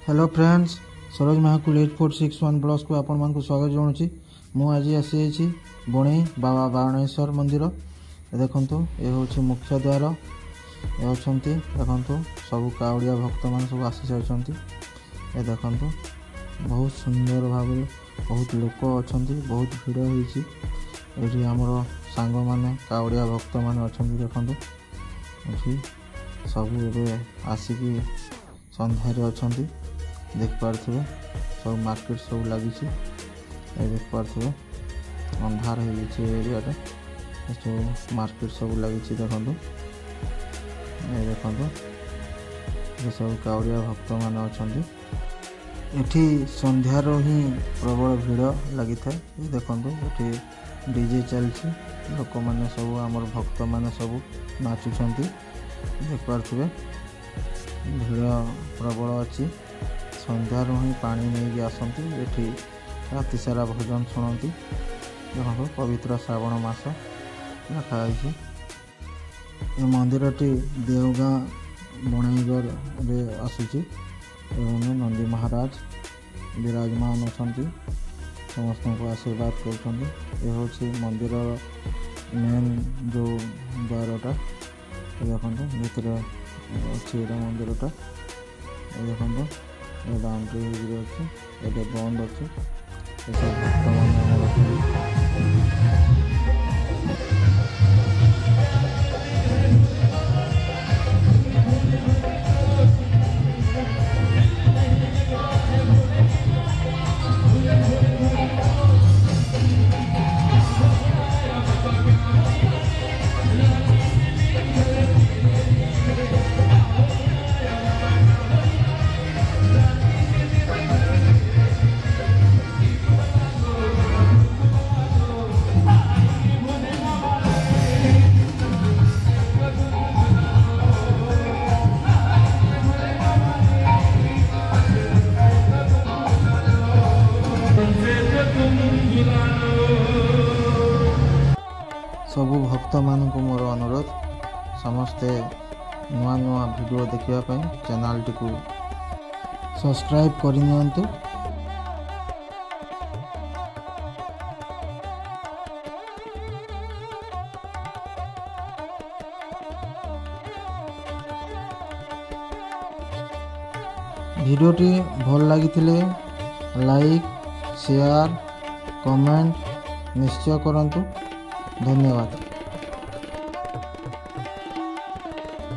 Hello friends, Saroj महाकुल 8461 blogs को आपण मानक स्वागत जनाऊँगी। मु आज आसी बणई बाबा बाणेश्वर मंदिर। देखंतु ये हूँ मुख्य द्वार। ये अच्छी देखंतु सब कावड़िया भक्त मान सब आसी सारी। ये देखंतु बहुत सुंदर भाव बहुत लोक अच्छा बहुत भिड़ होती। आमर सांग माने कावड़िया भक्त मान अच्छा देखंतु सब ए आसिकी संध्यारे अच्छा देख पारे। सब मार्केट सब लगी देख पारे अंधार हो एरिया सब मार्केट सब लगी देखो देखो सब कावड़िया भक्त मान अच्छा एठी संध्यार ही प्रबल भिड़ लगी था। देखो ये डीजे चलती लोक मैंने सब आमर भक्त मैंने सब नाचुंट देख पारे भिड़ प्रबल अच्छी। संध्यार ही पानी नहीं आसती एठी राति सारा भजन शुणती। देखो पवित्र श्रावण मास लिखाई। ये मंदिर टी देवगाँ बणईगढ़ रे आसूची। नंदी महाराज विराजमान अच्छा समस्त को आशीर्वाद कर। हूँ मंदिर मेन जो द्वारटा देखो भीतर अच्छी मंदिरटा देखो बाउंड्री अच्छे बंद अच्छे भक्त सबु भक्त मान को मोर अनुरोध समस्ते नुआ नुआ वीडियो देखा चैनल टी को सब्सक्राइब करनी। भिडियोटी भल लगी लाइक शेयर कमेंट निश्चय करंतु। धन्यवाद।